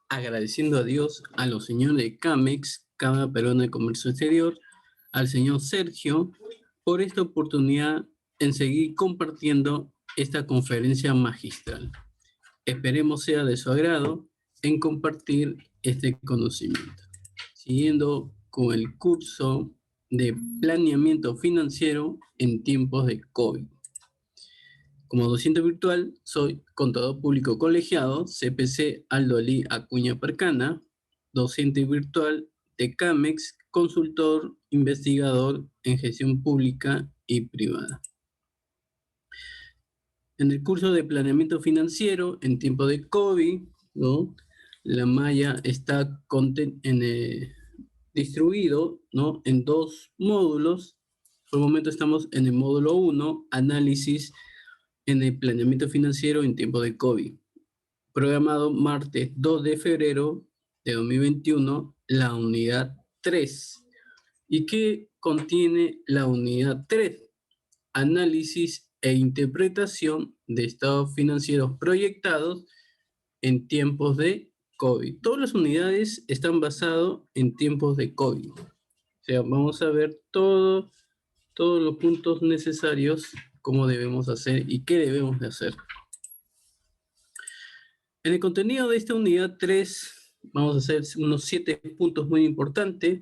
Agradeciendo a Dios, a los señores de CAMEX, Cámara Peruana de Comercio Exterior, al señor Sergio, por esta oportunidad en seguir compartiendo esta conferencia magistral. Esperemos sea de su agrado en compartir este conocimiento. Siguiendo con el curso de planeamiento financiero en tiempos de COVID. Como docente virtual, soy contador público colegiado, CPC Aldo Ali Acuña Percana, docente virtual de CAMEX, consultor, investigador en gestión pública y privada. En el curso de planeamiento financiero en tiempo de COVID, ¿no? La malla está distribuido, ¿no? En dos módulos. Por el momento estamos en el módulo 1, análisis en el planeamiento financiero en tiempo de COVID. Programado martes 2 de febrero de 2021, la unidad 3. ¿Y qué contiene la unidad 3? Análisis e interpretación de estados financieros proyectados en tiempos de COVID. Todas las unidades están basadas en tiempos de COVID. O sea, vamos a ver todos los puntos necesarios, cómo debemos hacer y qué debemos de hacer. En el contenido de esta unidad 3 vamos a hacer unos 7 puntos muy importantes.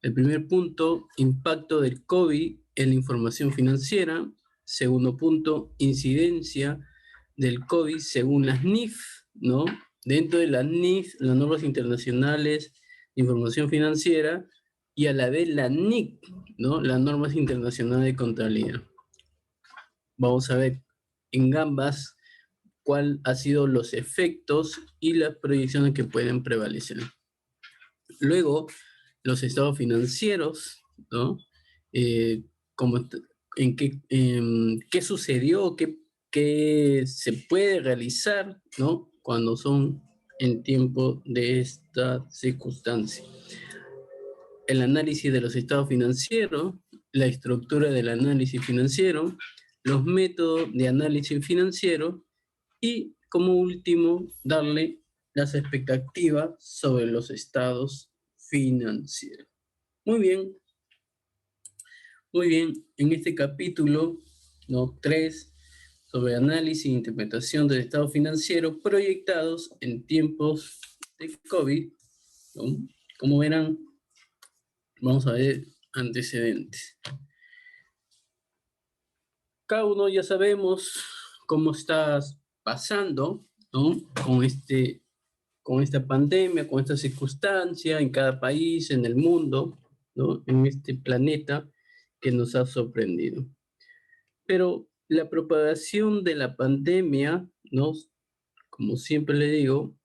El primer punto, impacto del COVID en la información financiera. Segundo punto, incidencia del COVID según las NIF, ¿no? Dentro de las NIF, las normas internacionales de información financiera, y a la vez la NIC, ¿no? Las normas internacionales de contabilidad. Vamos a ver en ambas cuáles han sido los efectos y las proyecciones que pueden prevalecer. Luego, los estados financieros, ¿no? ¿Qué sucedió? ¿Qué se puede realizar, ¿no? Cuando son en tiempo de esta circunstancia. El análisis de los estados financieros, la estructura del análisis financiero, los métodos de análisis financiero y, como último, darle las expectativas sobre los estados financieros. Muy bien. Muy bien, en este capítulo, ¿no? 3, sobre análisis e interpretación del estado financiero proyectados en tiempos de COVID, ¿no? Como verán, vamos a ver antecedentes. Cada uno ya sabemos cómo está pasando, ¿no? Con esta pandemia, con esta circunstancia en cada país, en el mundo, ¿no? En este planeta que nos ha sorprendido. Pero la propagación de la pandemia, ¿no? Como siempre le digo,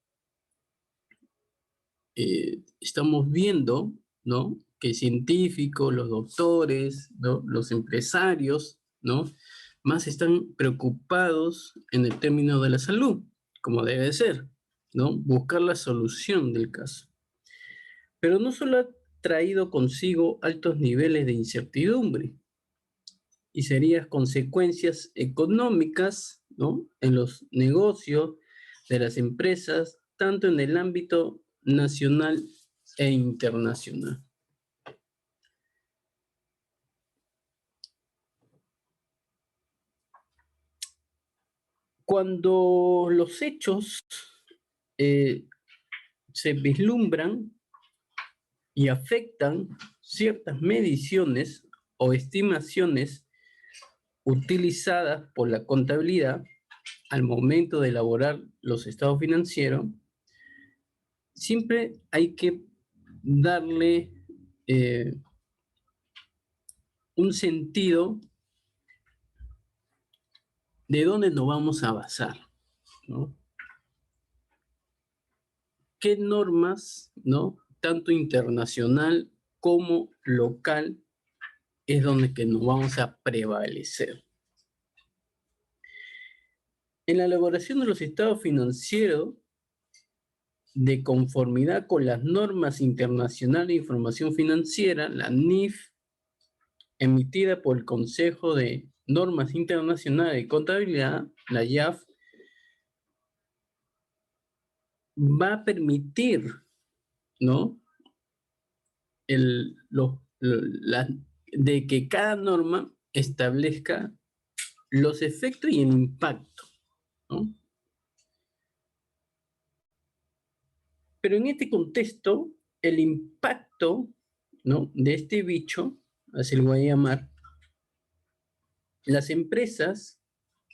estamos viendo, ¿no? Que científicos, los doctores, ¿no? Los empresarios, ¿no? Más están preocupados en el término de la salud, como debe ser, ¿no? Buscar la solución del caso. Pero no solo ha traído consigo altos niveles de incertidumbre y serias consecuencias económicas, ¿no? En los negocios de las empresas, tanto en el ámbito nacional e internacional. Cuando los hechos se vislumbran y afectan ciertas mediciones o estimaciones utilizadas por la contabilidad al momento de elaborar los estados financieros, siempre hay que darle un sentido de dónde nos vamos a basar, ¿no? ¿Qué normas, ¿no? Tanto internacional como local es donde que nos vamos a prevalecer? En la elaboración de los estados financieros, de conformidad con las normas internacionales de información financiera, la NIF, emitida por el Consejo de Normas Internacionales de Contabilidad, la IAF, va a permitir, ¿no? De que cada norma establezca los efectos y el impacto, ¿no? Pero en este contexto, el impacto, ¿no?, de este bicho, así lo voy a llamar, las empresas,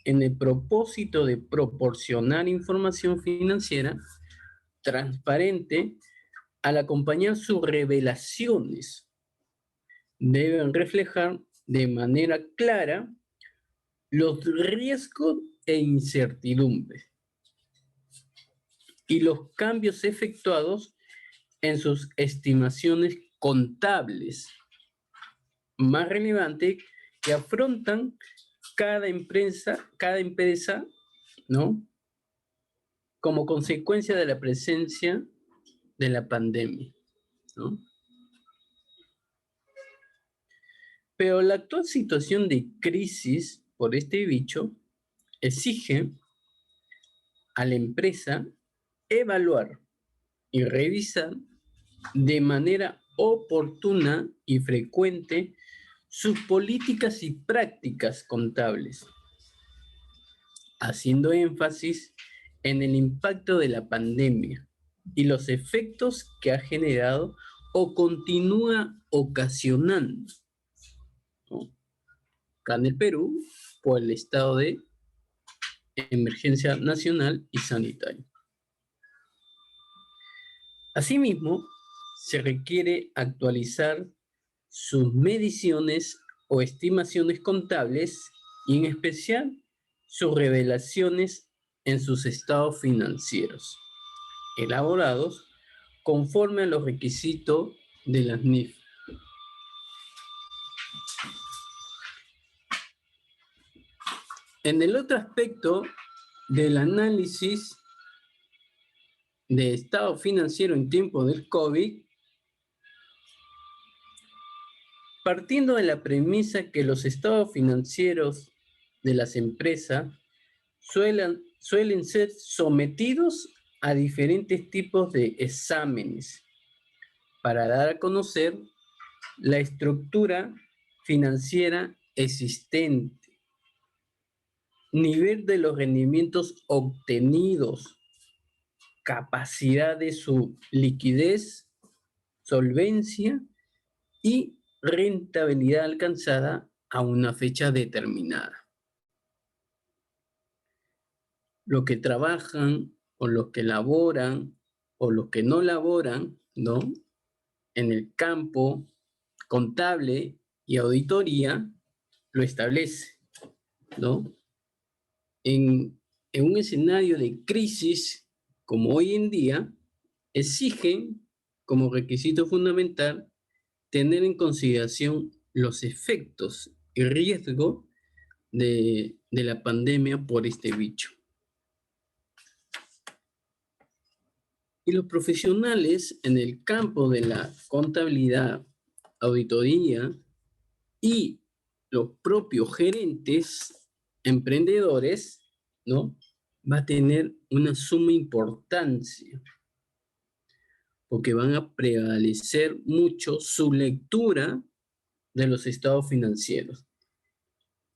en el propósito de proporcionar información financiera transparente, al acompañar sus revelaciones, deben reflejar de manera clara los riesgos e incertidumbres y los cambios efectuados en sus estimaciones contables más relevantes que afrontan cada empresa, ¿no?, como consecuencia de la presencia de la pandemia, ¿no? Pero la actual situación de crisis por este bicho exige a la empresa evaluar y revisar de manera oportuna y frecuente sus políticas y prácticas contables, haciendo énfasis en el impacto de la pandemia y los efectos que ha generado o continúa ocasionando, ¿no?, acá en el Perú, por el estado de emergencia nacional y sanitaria. Asimismo, se requiere actualizar sus mediciones o estimaciones contables y en especial sus revelaciones en sus estados financieros, elaborados conforme a los requisitos de las NIF. En el otro aspecto del análisis de estado financiero en tiempos del COVID, partiendo de la premisa que los estados financieros de las empresas suelen ser sometidos a diferentes tipos de exámenes para dar a conocer la estructura financiera existente, nivel de los rendimientos obtenidos, capacidad de su liquidez, solvencia y rentabilidad alcanzada a una fecha determinada. Los que trabajan o los que laboran o los que no laboran, ¿no?, en el campo contable y auditoría lo establece, ¿no? En un escenario de crisis como hoy en día, exigen como requisito fundamental tener en consideración los efectos y riesgos de la pandemia por este bicho. Y los profesionales en el campo de la contabilidad, auditoría y los propios gerentes, emprendedores, ¿no?, va a tener una suma importancia, porque van a prevalecer mucho su lectura de los estados financieros,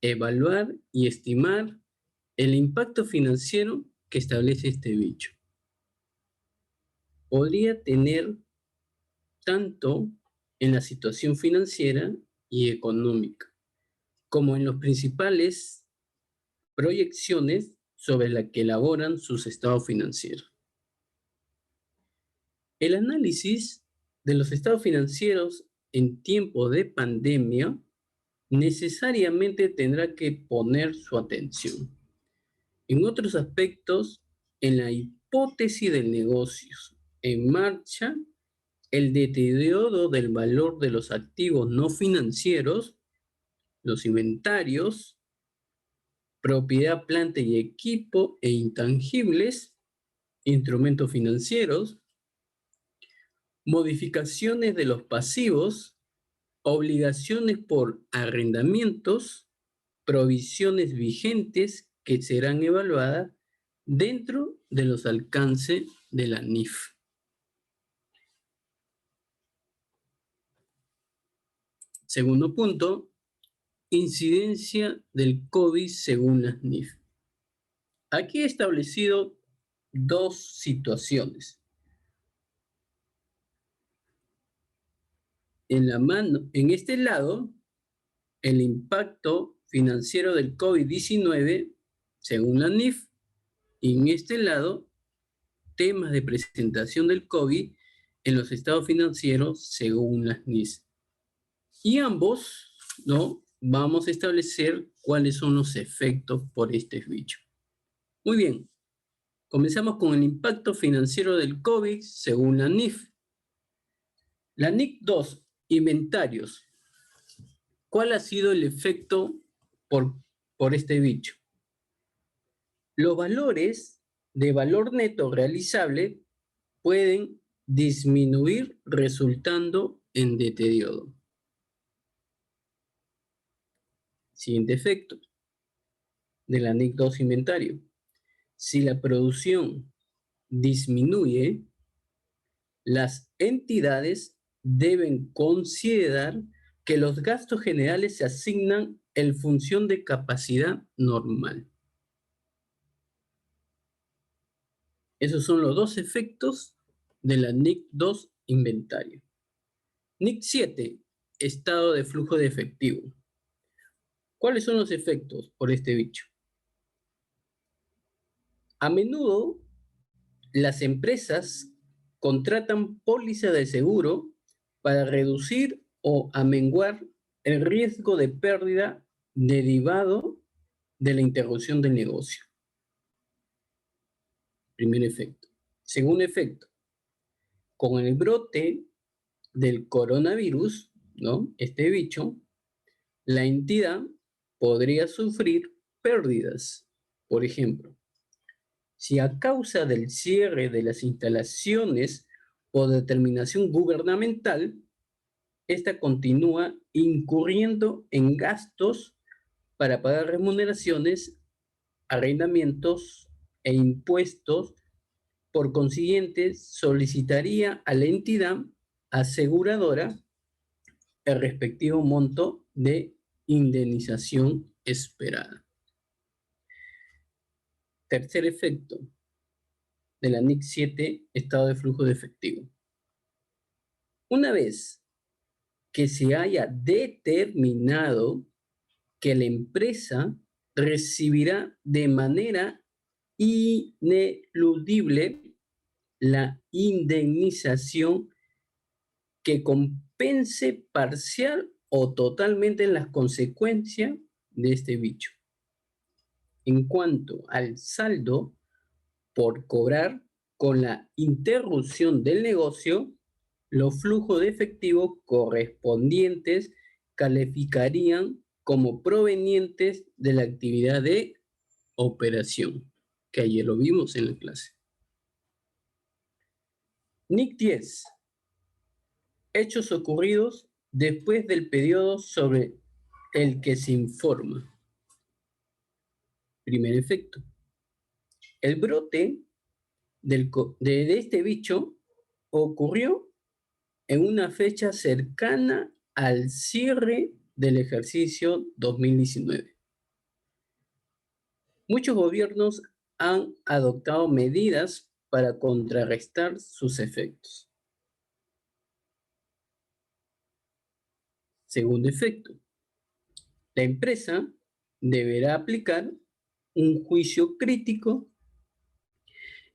evaluar y estimar el impacto financiero que establece este bicho. Podría tener tanto en la situación financiera y económica, como en las principales proyecciones sobre las que elaboran sus estados financieros. El análisis de los estados financieros en tiempo de pandemia necesariamente tendrá que poner su atención en otros aspectos, en la hipótesis del negocio en marcha, el deterioro del valor de los activos no financieros, los inventarios, propiedad, planta y equipo e intangibles, instrumentos financieros, modificaciones de los pasivos, obligaciones por arrendamientos, provisiones vigentes que serán evaluadas dentro de los alcances de la NIF. Segundo punto, incidencia del COVID según las NIF. Aquí he establecido dos situaciones. En este lado, el impacto financiero del COVID-19 según la NIF, y en este lado, temas de presentación del COVID en los estados financieros según las NIF. Y ambos, ¿no? Vamos a establecer cuáles son los efectos por este bicho. Muy bien, comenzamos con el impacto financiero del COVID según la NIF. La NIC 2, inventarios. ¿Cuál ha sido el efecto por este bicho? Los valores de valor neto realizable pueden disminuir resultando en deterioro. Siguiente efecto de la NIC 2 inventario. Si la producción disminuye, las entidades deben considerar que los gastos generales se asignan en función de capacidad normal. Esos son los dos efectos de la NIC 2 inventario. NIC 7, estado de flujo de efectivo. ¿Cuáles son los efectos por este bicho? A menudo, las empresas contratan póliza de seguro para reducir o amenguar el riesgo de pérdida derivado de la interrupción del negocio. Primer efecto. Segundo efecto. Con el brote del coronavirus, ¿no? Este bicho, la entidad podría sufrir pérdidas. Por ejemplo, si a causa del cierre de las instalaciones o determinación gubernamental, esta continúa incurriendo en gastos para pagar remuneraciones, arrendamientos e impuestos, por consiguiente, solicitaría a la entidad aseguradora el respectivo monto de indemnización esperada. Tercer efecto de la NIC 7, estado de flujo de efectivo. Una vez que se haya determinado que la empresa recibirá de manera ineludible la indemnización que compense parcial o totalmente las consecuencias de este bicho. En cuanto al saldo por cobrar con la interrupción del negocio, los flujos de efectivo correspondientes calificarían como provenientes de la actividad de operación, que ayer lo vimos en la clase. NIC 10. Hechos ocurridos después del periodo sobre el que se informa. Primer efecto. El brote de este bicho ocurrió en una fecha cercana al cierre del ejercicio 2019. Muchos gobiernos han adoptado medidas para contrarrestar sus efectos. Segundo efecto. La empresa deberá aplicar un juicio crítico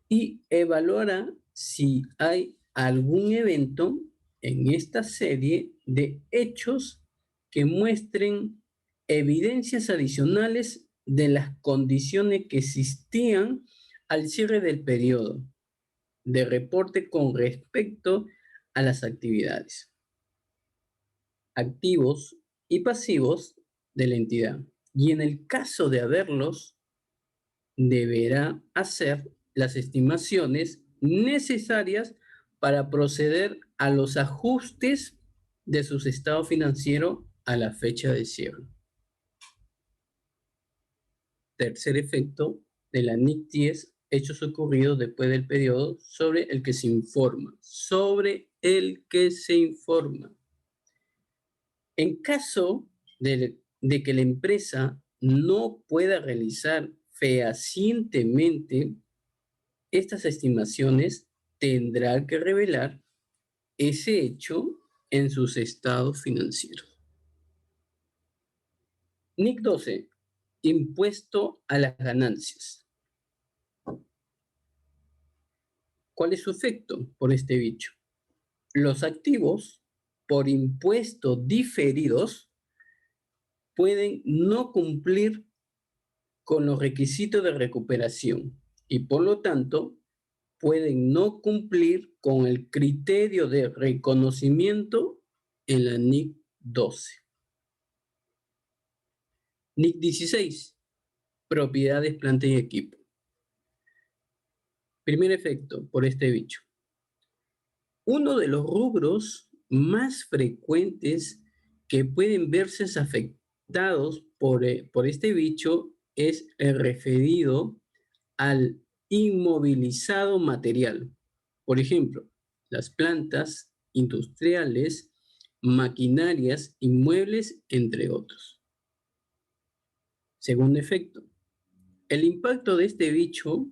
y evaluará si hay algún evento en esta serie de hechos que muestren evidencias adicionales de las condiciones que existían al cierre del periodo de reporte con respecto a las actividades, activos y pasivos de la entidad. Y en el caso de haberlos, deberá hacer las estimaciones necesarias para proceder a los ajustes de sus estados financieros a la fecha de cierre. Tercer efecto de la NIC 10, hechos ocurridos después del periodo sobre el que se informa. Sobre el que se informa. En caso de que la empresa no pueda realizar fehacientemente estas estimaciones, tendrá que revelar ese hecho en sus estados financieros. NIC 12. Impuesto a las ganancias. ¿Cuál es su efecto por este bicho? Los activos por impuestos diferidos pueden no cumplir con los requisitos de recuperación y por lo tanto pueden no cumplir con el criterio de reconocimiento en la NIC 12. NIC 16. Propiedades, planta y equipo. Primer efecto por este bicho. Uno de los rubros más frecuentes que pueden verse afectados por este bicho es el referido al inmovilizado material. Por ejemplo, las plantas industriales, maquinarias, inmuebles, entre otros. Segundo efecto, el impacto de este bicho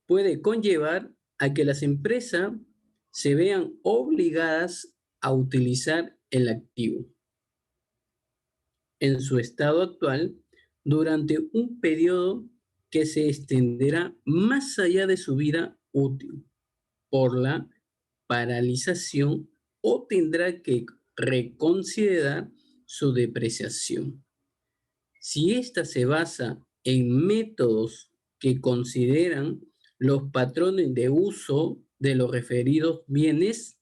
puede conllevar a que las empresas se vean obligadas a utilizar el activo en su estado actual durante un periodo que se extenderá más allá de su vida útil por la paralización o tendrá que reconsiderar su depreciación. Si ésta se basa en métodos que consideran los patrones de uso de los referidos bienes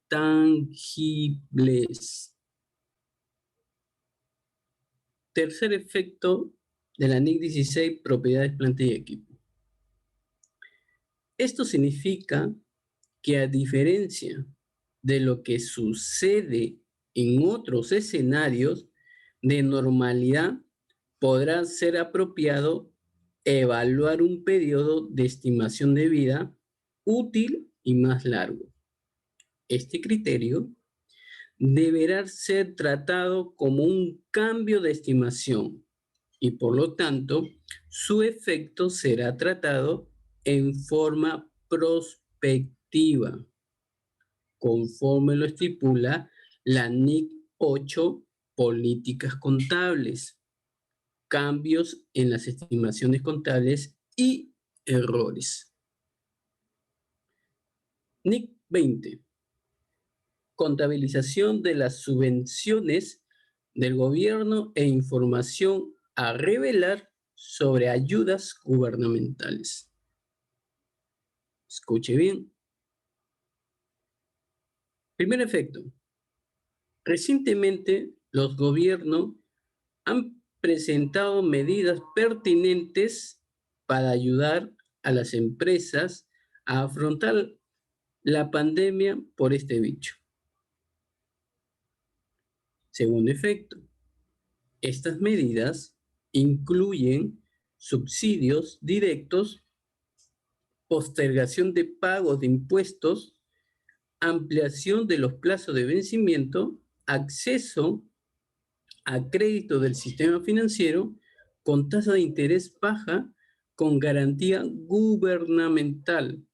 tangibles. Tercer efecto de la NIC 16, propiedades, planta y equipo. Esto significa que a diferencia de lo que sucede en otros escenarios de normalidad, podrá ser apropiado evaluar un periodo de estimación de vida útil y más largo. Este criterio deberá ser tratado como un cambio de estimación y por lo tanto su efecto será tratado en forma prospectiva, conforme lo estipula la NIC 8, políticas contables, cambios en las estimaciones contables y errores. NIC 20. Contabilización de las subvenciones del gobierno e información a revelar sobre ayudas gubernamentales. Escuche bien. Primer efecto. Recientemente, los gobiernos han presentado medidas pertinentes para ayudar a las empresas a afrontar la pandemia por este bicho. Segundo efecto, estas medidas incluyen subsidios directos, postergación de pagos de impuestos, ampliación de los plazos de vencimiento, acceso a crédito del sistema financiero con tasa de interés baja con garantía gubernamental.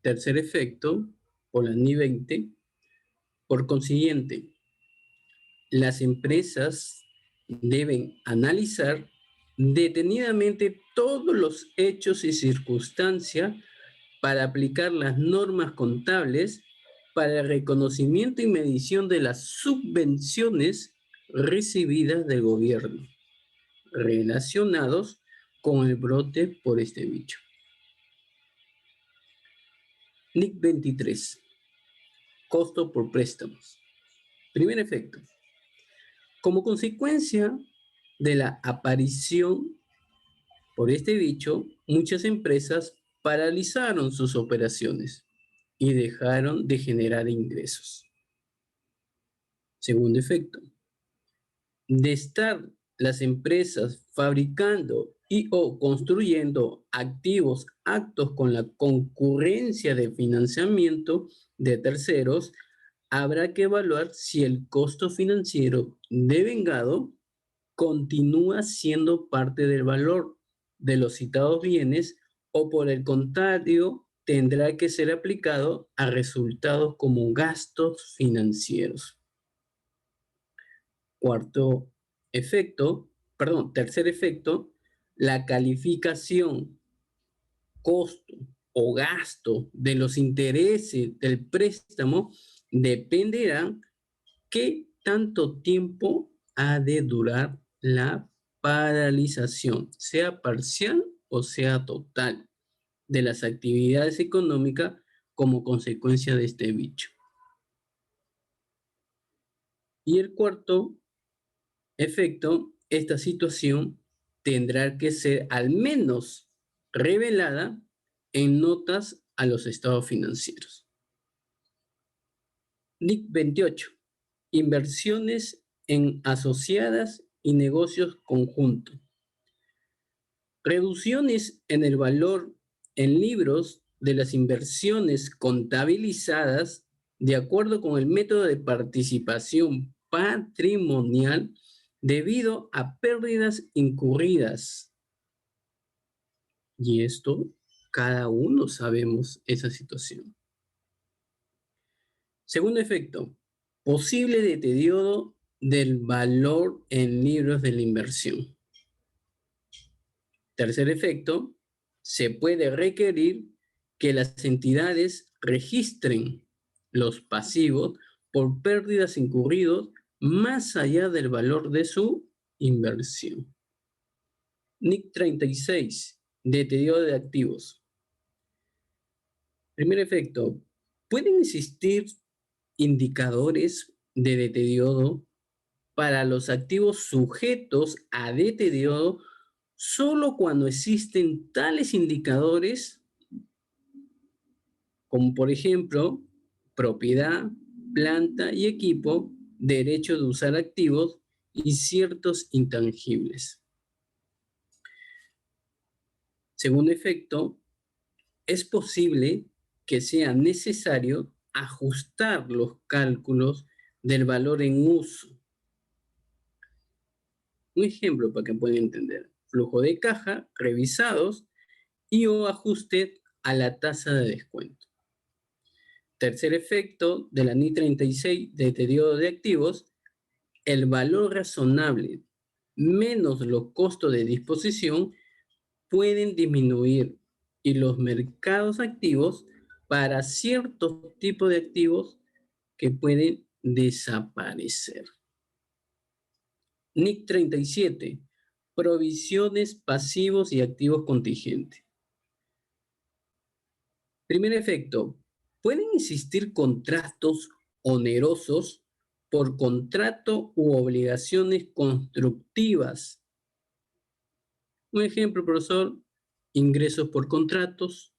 Tercer efecto, por la NIC 20, por consiguiente, las empresas deben analizar detenidamente todos los hechos y circunstancias para aplicar las normas contables para el reconocimiento y medición de las subvenciones recibidas del gobierno relacionados con el brote por este bicho. NIC 23. Costo por préstamos. Primer efecto. Como consecuencia de la aparición por este bicho, muchas empresas paralizaron sus operaciones y dejaron de generar ingresos. Segundo efecto. De estar las empresas fabricando y o construyendo activos actos con la concurrencia de financiamiento de terceros, habrá que evaluar si el costo financiero devengado continúa siendo parte del valor de los citados bienes o por el contrario tendrá que ser aplicado a resultados como gastos financieros. Cuarto efecto, perdón, tercer efecto, la calificación, costo o gasto de los intereses del préstamo dependerá qué tanto tiempo ha de durar la paralización, sea parcial o sea total, de las actividades económicas como consecuencia de este bicho. Y el cuarto efecto, esta situación tendrá que ser al menos revelada en notas a los estados financieros. NIC 28. Inversiones en asociadas y negocios conjuntos. Reducciones en el valor en libros de las inversiones contabilizadas de acuerdo con el método de participación patrimonial debido a pérdidas incurridas. Y esto, cada uno sabemos esa situación. Segundo efecto, posible deterioro del valor en libros de la inversión. Tercer efecto, se puede requerir que las entidades registren los pasivos por pérdidas incurridos más allá del valor de su inversión. NIC 36, deterioro de activos. Primer efecto, pueden existir indicadores de deterioro para los activos sujetos a deterioro solo cuando existen tales indicadores como por ejemplo propiedad, planta y equipo, derecho de usar activos y ciertos intangibles. Segundo efecto, es posible que sea necesario ajustar los cálculos del valor en uso. Un ejemplo para que puedan entender. Flujo de caja revisados y o ajuste a la tasa de descuento. Tercer efecto de la NI 36, deterioro de activos, el valor razonable menos los costos de disposición pueden disminuir y los mercados activos para ciertos tipos de activos que pueden desaparecer. NIC 37, provisiones, pasivos y activos contingentes. Primer efecto, pueden existir contratos onerosos por contrato u obligaciones constructivas. Un ejemplo, profesor, ingresos por contratos,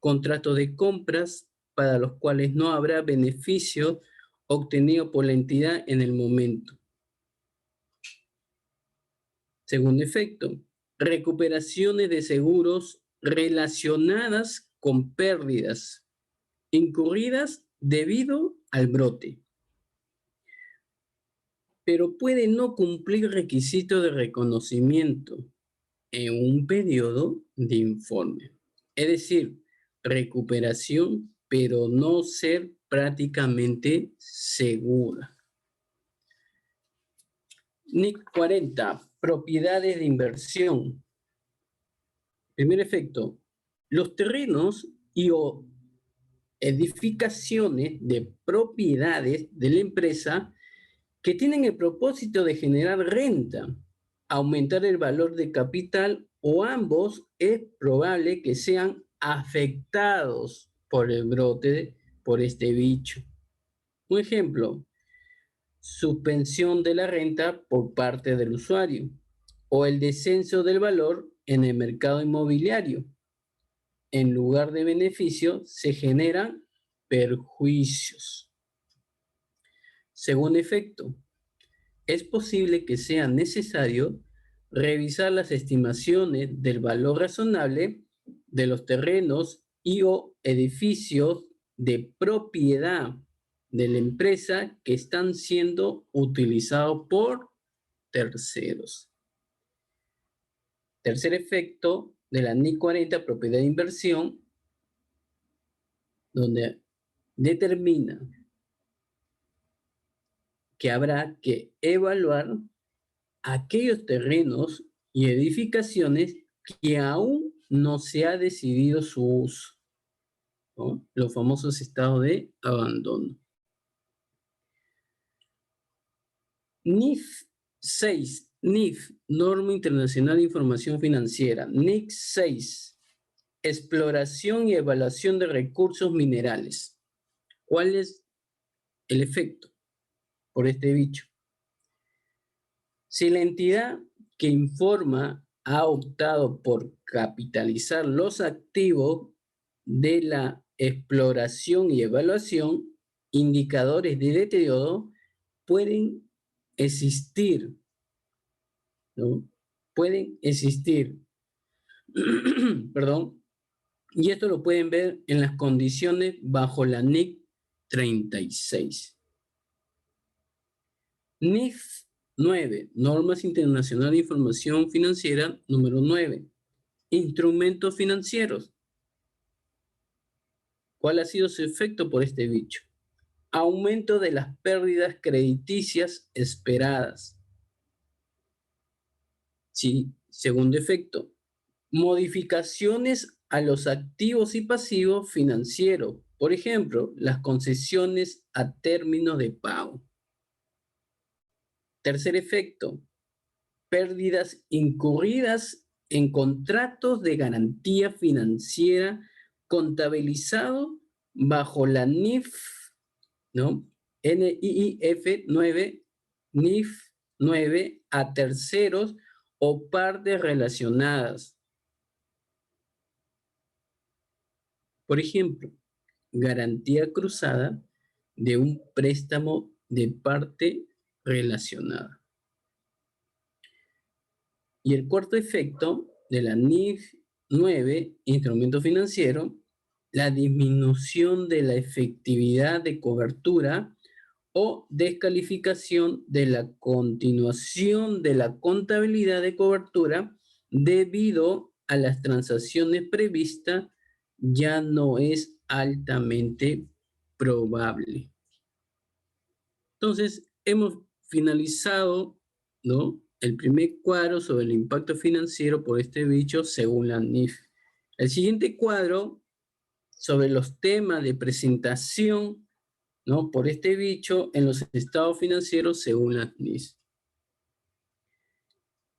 contratos de compras para los cuales no habrá beneficio obtenido por la entidad en el momento. Segundo efecto, recuperaciones de seguros relacionadas con pérdidas incurridas debido al brote, pero puede no cumplir requisitos de reconocimiento en un periodo de informe. Es decir, recuperación, pero no ser prácticamente segura. NIC 40, propiedades de inversión. Primer efecto, los terrenos y o edificaciones de propiedades de la empresa que tienen el propósito de generar renta, aumentar el valor de capital o ambos, es probable que sean afectados por el brote, por este bicho. Un ejemplo, suspensión de la renta por parte del usuario o el descenso del valor en el mercado inmobiliario. En lugar de beneficio, se generan perjuicios. Segundo efecto, es posible que sea necesario revisar las estimaciones del valor razonable de los terrenos y o edificios de propiedad de la empresa que están siendo utilizados por terceros. Tercer efecto de la NIC 40, propiedad de inversión, donde determina que habrá que evaluar aquellos terrenos y edificaciones que aún no se ha decidido su uso, ¿no? Los famosos estados de abandono. NIF 6, NIF, Norma Internacional de Información Financiera. NIC 6, exploración y evaluación de recursos minerales. ¿Cuál es el efecto por este bicho? Si la entidad que informa ha optado por capitalizar los activos de la exploración y evaluación, indicadores de deterioro pueden existir, ¿no? Pueden existir, perdón, y esto lo pueden ver en las condiciones bajo la NIC 36. NIF 9, Normas Internacionales de Información Financiera, número 9. Instrumentos financieros. ¿Cuál ha sido su efecto por este bicho? Aumento de las pérdidas crediticias esperadas. Sí, segundo efecto. Modificaciones a los activos y pasivos financieros. Por ejemplo, las concesiones a término de pago. Tercer efecto. Pérdidas incurridas en contratos de garantía financiera contabilizado bajo la NIF, ¿no? NIIF 9, NIF 9 a terceros o partes relacionadas. Por ejemplo, garantía cruzada de un préstamo de parte relacionada. Y el cuarto efecto de la NIF 9, instrumento financiero, la disminución de la efectividad de cobertura o descalificación de la continuación de la contabilidad de cobertura debido a las transacciones previstas ya no es altamente probable. Entonces, hemos finalizado, ¿no?, el primer cuadro sobre el impacto financiero por este bicho según la NIF. El siguiente cuadro sobre los temas de presentación, ¿no?, por este bicho en los estados financieros según la NIF.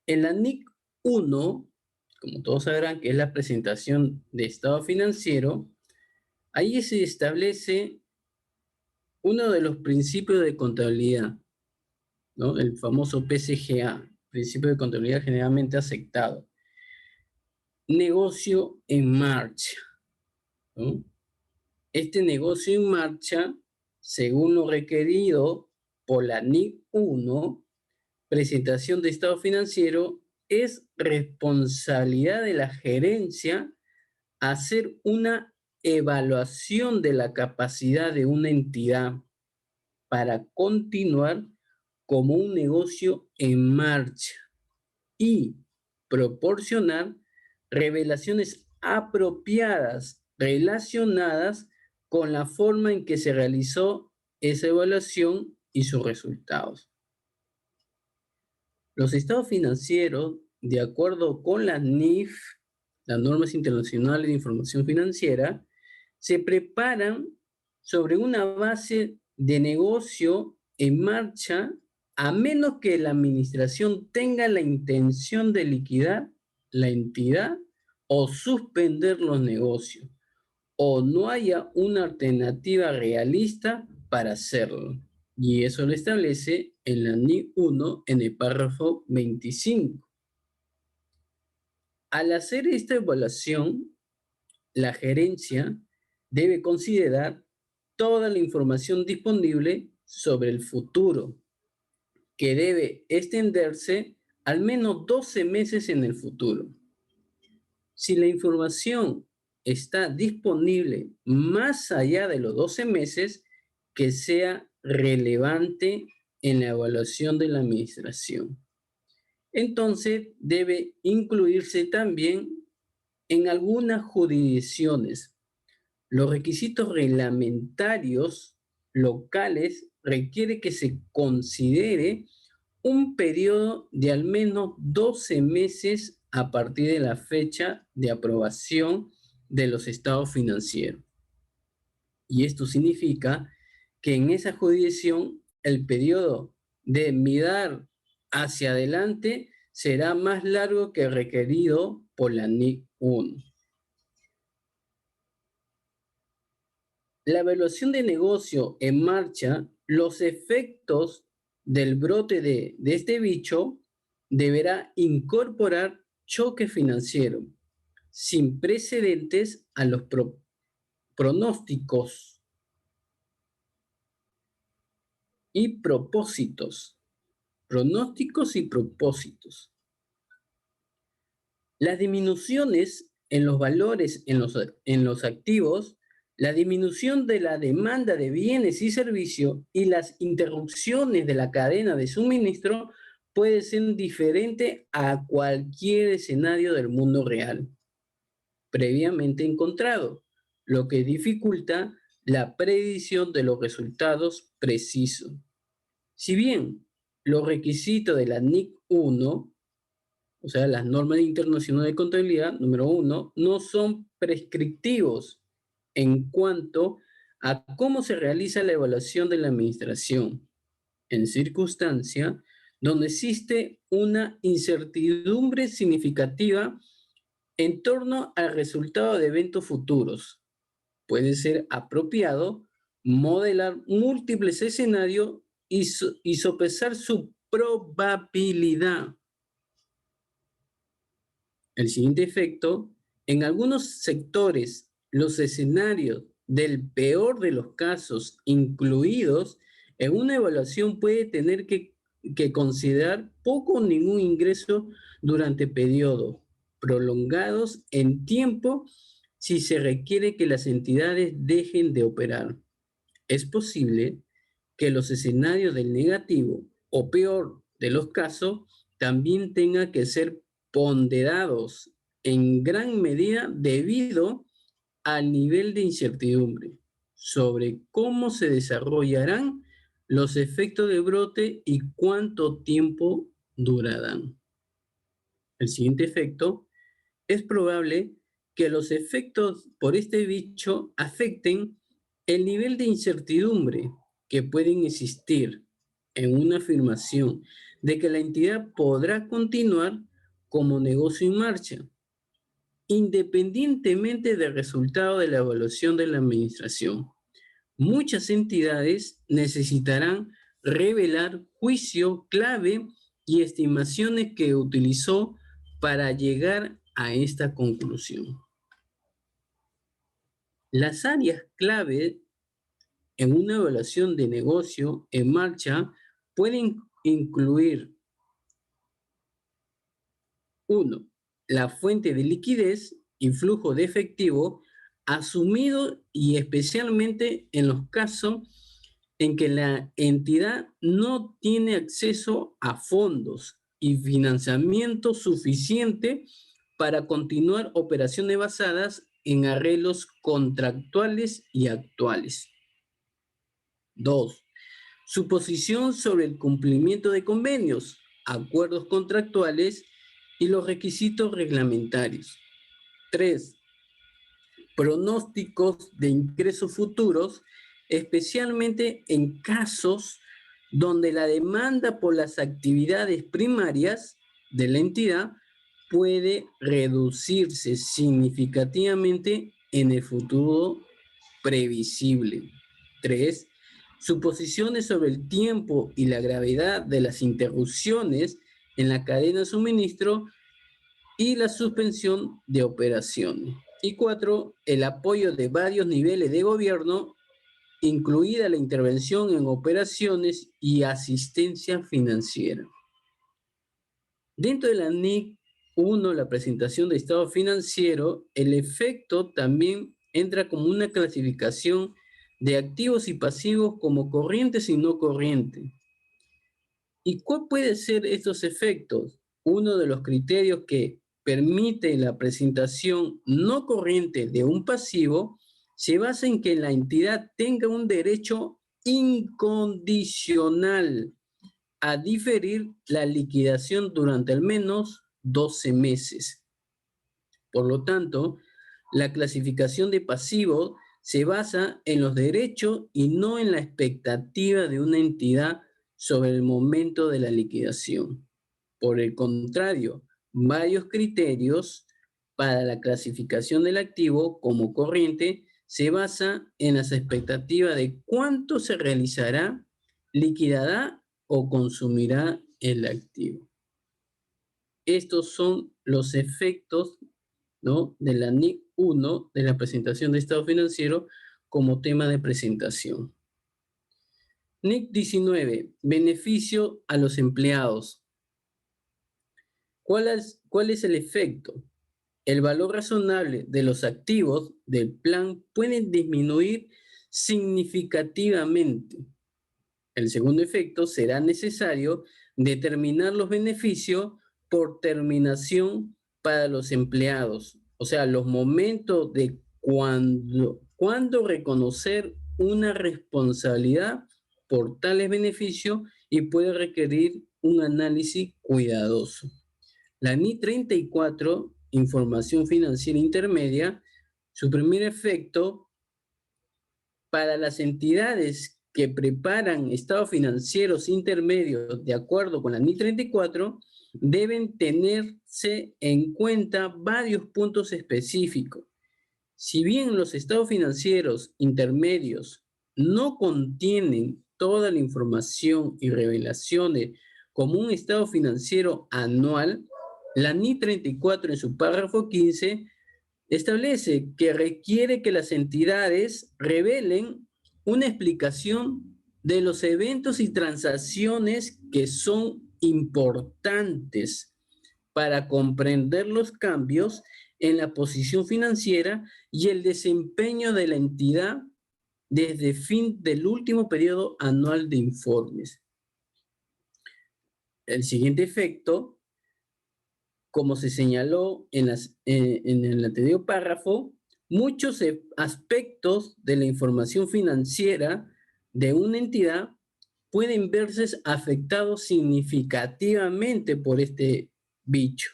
En la NIC 1, como todos sabrán que es la presentación de estado financiero, ahí se establece uno de los principios de contabilidad, ¿no?, el famoso PCGA, principio de contabilidad generalmente aceptado. Negocio en marcha, ¿no? Este negocio en marcha, según lo requerido por la NIC 1, presentación de estado financiero, es responsabilidad de la gerencia hacer una evaluación de la capacidad de una entidad para continuar como un negocio en marcha y proporcionar revelaciones apropiadas relacionadas con la forma en que se realizó esa evaluación y sus resultados. Los estados financieros, de acuerdo con la NIF, las normas internacionales de información financiera, se preparan sobre una base de negocio en marcha, a menos que la administración tenga la intención de liquidar la entidad o suspender los negocios, o no haya una alternativa realista para hacerlo. Y eso lo establece en la NIC 1 en el párrafo 25. Al hacer esta evaluación, la gerencia debe considerar toda la información disponible sobre el futuro, que debe extenderse al menos 12 meses en el futuro. Si la información está disponible más allá de los 12 meses, que sea relevante en la evaluación de la administración. Entonces, debe incluirse también en algunas jurisdicciones. Los requisitos reglamentarios locales requiere que se considere un periodo de al menos 12 meses a partir de la fecha de aprobación de los estados financieros. Y esto significa que en esa jurisdicción el periodo de mirar hacia adelante será más largo que el requerido por la NIC 1. La evaluación de negocio en marcha, los efectos del brote de este bicho deberá incorporar choque financiero sin precedentes a los pronósticos y propósitos. Pronósticos y propósitos. Las disminuciones en los valores en los activos, la disminución de la demanda de bienes y servicios y las interrupciones de la cadena de suministro puede ser diferente a cualquier escenario del mundo real previamente encontrado, lo que dificulta la predicción de los resultados precisos. Si bien los requisitos de la NIC 1, o sea, las normas internacionales de contabilidad, número 1, no son prescriptivos en cuanto a cómo se realiza la evaluación de la administración, en circunstancias donde existe una incertidumbre significativa en torno al resultado de eventos futuros. Puede ser apropiado modelar múltiples escenarios y sopesar su probabilidad. El siguiente efecto, en algunos sectores, los escenarios del peor de los casos incluidos en una evaluación puede tener que considerar poco o ningún ingreso durante periodos prolongados en tiempo si se requiere que las entidades dejen de operar. Es posible que los escenarios del negativo o peor de los casos también tengan que ser ponderados en gran medida debido al nivel de incertidumbre sobre cómo se desarrollarán los efectos de brote y cuánto tiempo durarán. El siguiente efecto, es probable que los efectos por este bicho afecten el nivel de incertidumbre que pueden existir en una afirmación de que la entidad podrá continuar como negocio en marcha, independientemente del resultado de la evaluación de la administración. Muchas entidades necesitarán revelar juicio clave y estimaciones que utilizó para llegar a esta conclusión. Las áreas clave en una evaluación de negocio en marcha pueden incluir: 1. La fuente de liquidez y flujo de efectivo asumido y especialmente en los casos en que la entidad no tiene acceso a fondos y financiamiento suficiente para continuar operaciones basadas en arreglos contractuales y actuales. 2. Su posición sobre el cumplimiento de convenios, acuerdos contractuales y los requisitos reglamentarios. 3. Pronósticos de ingresos futuros, especialmente en casos donde la demanda por las actividades primarias de la entidad puede reducirse significativamente en el futuro previsible. 3. Suposiciones sobre el tiempo y la gravedad de las interrupciones en la cadena de suministro y la suspensión de operaciones. Y 4. El apoyo de varios niveles de gobierno incluida la intervención en operaciones y asistencia financiera. Dentro de la NIC 1, la presentación de estado financiero, el efecto también entra como una clasificación de activos y pasivos como corrientes y no corrientes. ¿Y cuál puede ser estos efectos? Uno de los criterios que permite la presentación no corriente de un pasivo se basa en que la entidad tenga un derecho incondicional a diferir la liquidación durante al menos 12 meses. Por lo tanto, la clasificación de pasivo se basa en los derechos y no en la expectativa de una entidad sobre el momento de la liquidación. Por el contrario, varios criterios para la clasificación del activo como corriente se basa en las expectativas de cuánto se realizará, liquidará o consumirá el activo. Estos son los efectos, ¿no?, de la NIC 1 de la presentación de estado financiero como tema de presentación. NIC 19, beneficio a los empleados. ¿Cuál es el efecto? El valor razonable de los activos del plan puede disminuir significativamente. El segundo efecto, será necesario determinar los beneficios por terminación para los empleados. O sea, los momentos de cuándo reconocer una responsabilidad por tales beneficios y puede requerir un análisis cuidadoso. La NI 34, información financiera intermedia, su primer efecto para las entidades que preparan estados financieros intermedios de acuerdo con la NI 34, deben tenerse en cuenta varios puntos específicos. Si bien los estados financieros intermedios no contienen toda la información y revelaciones como un estado financiero anual, la NI 34 en su párrafo 15 establece que requiere que las entidades revelen una explicación de los eventos y transacciones que son importantes para comprender los cambios en la posición financiera y el desempeño de la entidad desde fin del último periodo anual de informes. El siguiente efecto, como se señaló en el anterior párrafo, muchos aspectos de la información financiera de una entidad pueden verse afectados significativamente por este bicho,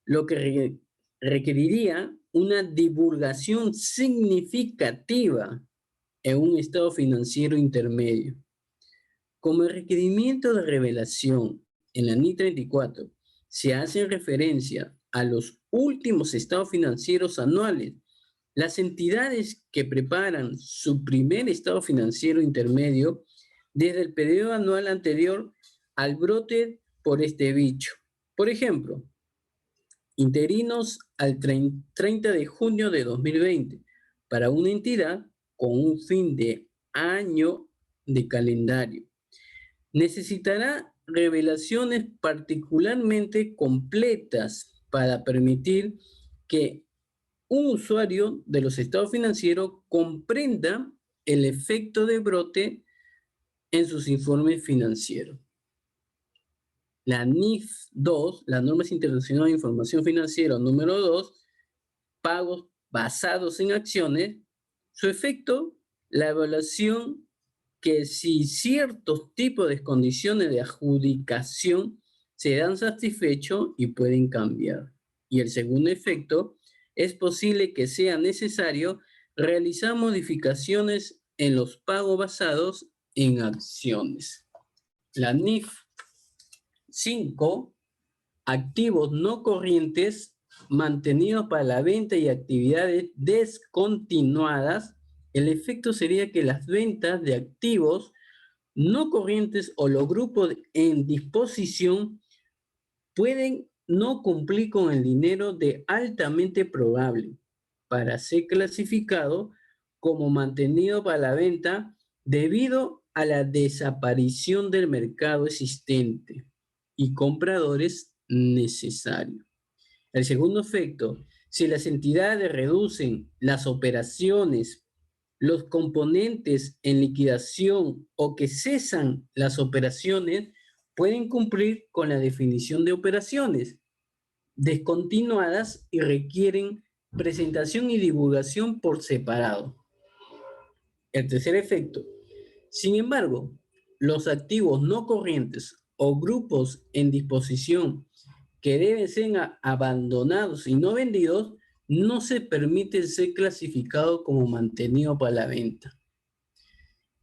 lo que requeriría una divulgación significativa en un estado financiero intermedio. Como el requerimiento de revelación en la NI 34 se hace referencia a los últimos estados financieros anuales, las entidades que preparan su primer estado financiero intermedio desde el periodo anual anterior al brote por este bicho. Por ejemplo, interinos al 30 de junio de 2020 para una entidad con un fin de año de calendario. Necesitará revelaciones particularmente completas para permitir que un usuario de los estados financieros comprenda el efecto de brote en sus informes financieros. La NIF 2, la Normas Internacional de Información Financiera número 2, pagos basados en acciones, su efecto, la evaluación que si ciertos tipos de condiciones de adjudicación se dan satisfechos y pueden cambiar. Y el segundo efecto, es posible que sea necesario realizar modificaciones en los pagos basados en acciones. La NIF 5, activos no corrientes mantenidos para la venta y actividades descontinuadas. El efecto sería que las ventas de activos no corrientes o los grupos en disposición pueden no cumplir con el dinero de altamente probable para ser clasificado como mantenido para la venta debido a la desaparición del mercado existente y compradores necesarios. El segundo efecto, si las entidades reducen las operaciones, los componentes en liquidación o que cesan las operaciones, pueden cumplir con la definición de operaciones descontinuadas y requieren presentación y divulgación por separado. El tercer efecto, sin embargo, los activos no corrientes o grupos en disposición que deben ser abandonados y no vendidos, no se permite ser clasificado como mantenido para la venta.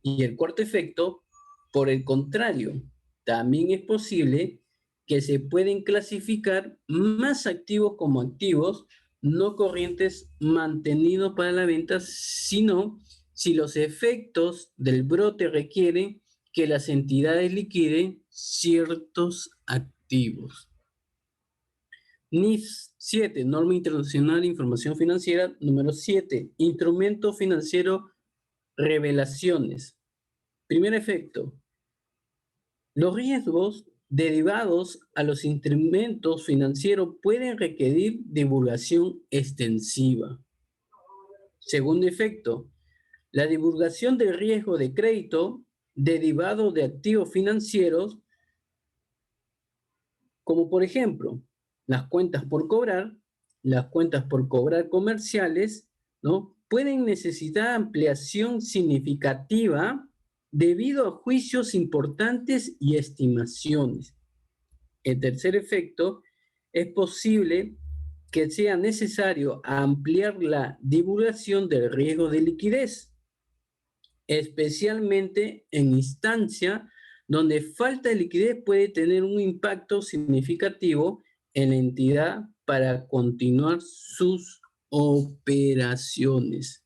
Y el cuarto efecto, por el contrario, también es posible que se pueden clasificar más activos como activos no corrientes mantenidos para la venta, sino si los efectos del brote requieren que las entidades liquiden ciertos activos. NIF 7, Norma Internacional de Información Financiera, número 7, Instrumento Financiero Revelaciones. Primer efecto, los riesgos derivados a los instrumentos financieros pueden requerir divulgación extensiva. Segundo efecto, la divulgación del riesgo de crédito derivado de activos financieros, como por ejemplo, las cuentas por cobrar comerciales, ¿no? Pueden necesitar ampliación significativa debido a juicios importantes y estimaciones. El tercer efecto, es posible que sea necesario ampliar la divulgación del riesgo de liquidez, especialmente en instancia donde falta de liquidez puede tener un impacto significativo en la entidad para continuar sus operaciones.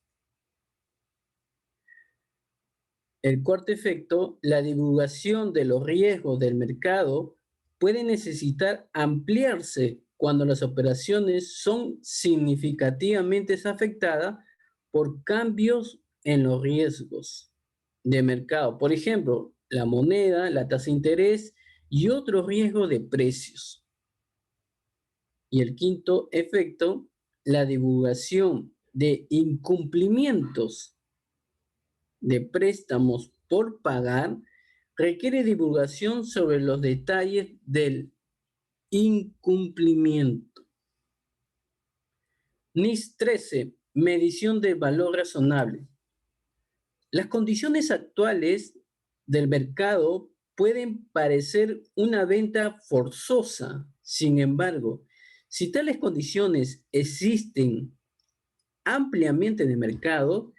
El cuarto efecto, la divulgación de los riesgos del mercado puede necesitar ampliarse cuando las operaciones son significativamente afectadas por cambios en los riesgos de mercado. Por ejemplo, la moneda, la tasa de interés y otros riesgos de precios. Y el quinto efecto, la divulgación de incumplimientos de préstamos por pagar requiere divulgación sobre los detalles del incumplimiento. NIS 13, medición de valor razonable. Las condiciones actuales del mercado pueden parecer una venta forzosa. Sin embargo, si tales condiciones existen ampliamente en el mercado,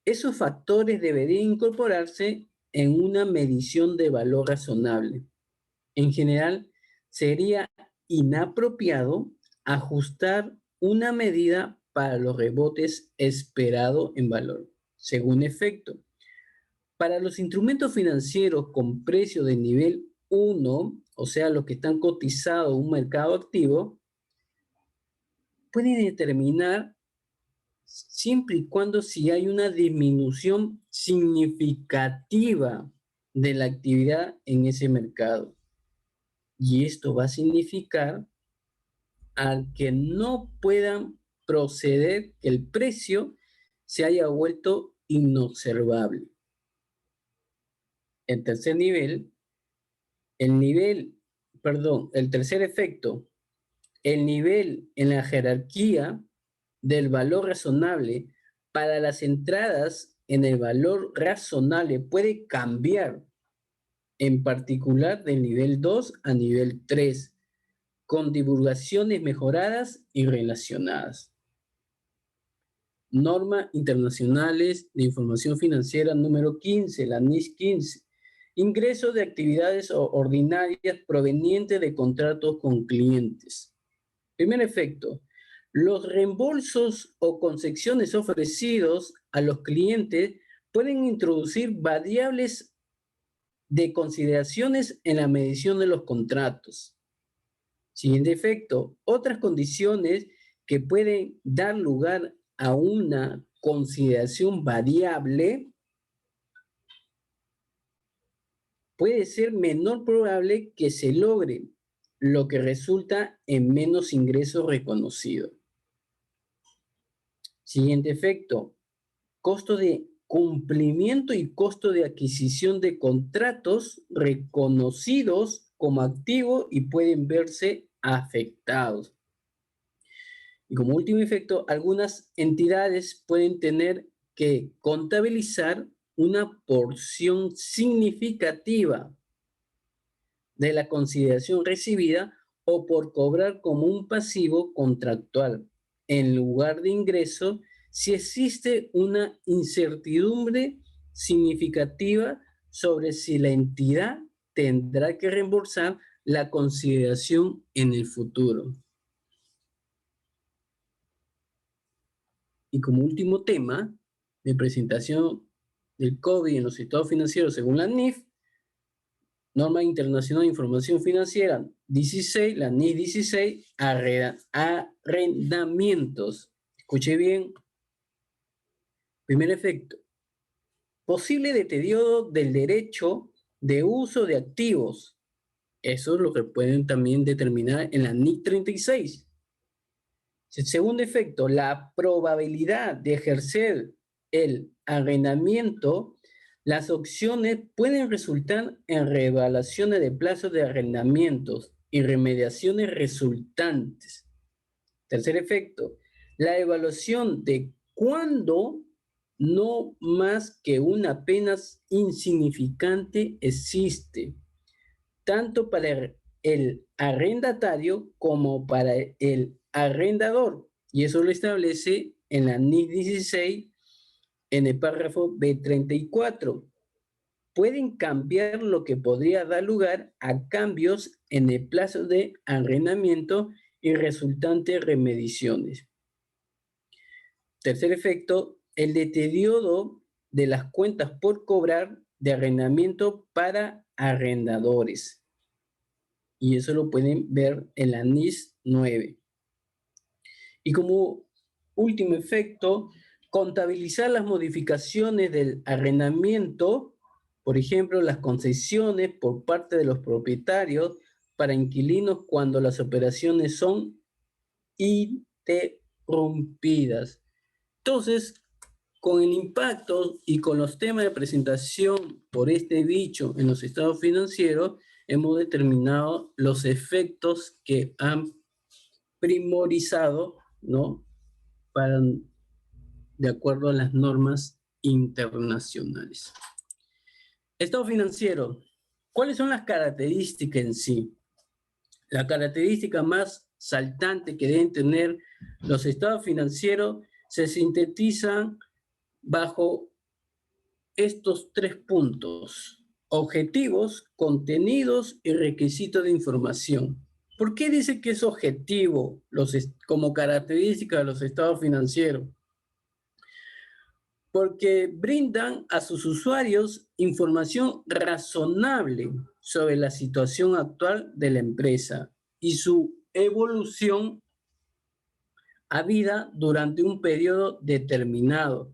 esos factores deberían incorporarse en una medición de valor razonable. En general, sería inapropiado ajustar una medida para los rebotes esperados en valor. Según efecto, para los instrumentos financieros con precio de nivel 1, o sea, los que están cotizados en un mercado activo, pueden determinar siempre y cuando si hay una disminución significativa de la actividad en ese mercado. Y esto va a significar al que no puedan proceder que el precio se haya vuelto inobservable. El tercer nivel, el tercer efecto, el nivel en la jerarquía del valor razonable para las entradas en el valor razonable puede cambiar, en particular del nivel 2 a nivel 3, con divulgaciones mejoradas y relacionadas. Normas Internacionales de Información Financiera número 15, la NIS 15. Ingreso de actividades ordinarias provenientes de contratos con clientes. Primer efecto, los reembolsos o concesiones ofrecidos a los clientes pueden introducir variables de consideraciones en la medición de los contratos. Siguiente efecto, otras condiciones que pueden dar lugar a una consideración variable, puede ser menor probable que se logre, lo que resulta en menos ingresos reconocidos. Siguiente efecto, costo de cumplimiento y costo de adquisición de contratos reconocidos como activo y pueden verse afectados. Y como último efecto, algunas entidades pueden tener que contabilizar una porción significativa de la consideración recibida o por cobrar como un pasivo contractual en lugar de ingreso si existe una incertidumbre significativa sobre si la entidad tendrá que reembolsar la consideración en el futuro. Y como último tema de presentación del COVID en los estados financieros según la NIF, Norma Internacional de Información Financiera 16, la NIF 16, arrendamientos. Escuche bien. Primer efecto. Posible deterioro del derecho de uso de activos. Eso es lo que pueden también determinar en la NIF 36. Segundo efecto, la probabilidad de ejercer el arrendamiento. Las opciones pueden resultar en reevaluaciones de plazos de arrendamientos y remediaciones resultantes. Tercer efecto, la evaluación de cuándo no más que una pena insignificante existe, tanto para el arrendatario como para el arrendador. Y eso lo establece en la NIF 16 en el párrafo B34. Pueden cambiar lo que podría dar lugar a cambios en el plazo de arrendamiento y resultantes remediaciones. Tercer efecto, el deterioro de las cuentas por cobrar de arrendamiento para arrendadores. Y eso lo pueden ver en la NIS 9. Y como último efecto, contabilizar las modificaciones del arrendamiento, por ejemplo, las concesiones por parte de los propietarios para inquilinos cuando las operaciones son interrumpidas. Entonces, con el impacto y con los temas de presentación por este dicho en los estados financieros, hemos determinado los efectos que han primorizado, ¿no? De acuerdo a las normas internacionales. Estado financiero. ¿Cuáles son las características en sí? La característica más saltante que deben tener los estados financieros se sintetizan bajo estos 3 puntos: objetivos, contenidos y requisitos de información. ¿Por qué dice que es objetivo como característica de los estados financieros? Porque brindan a sus usuarios información razonable sobre la situación actual de la empresa y su evolución habida durante un periodo determinado,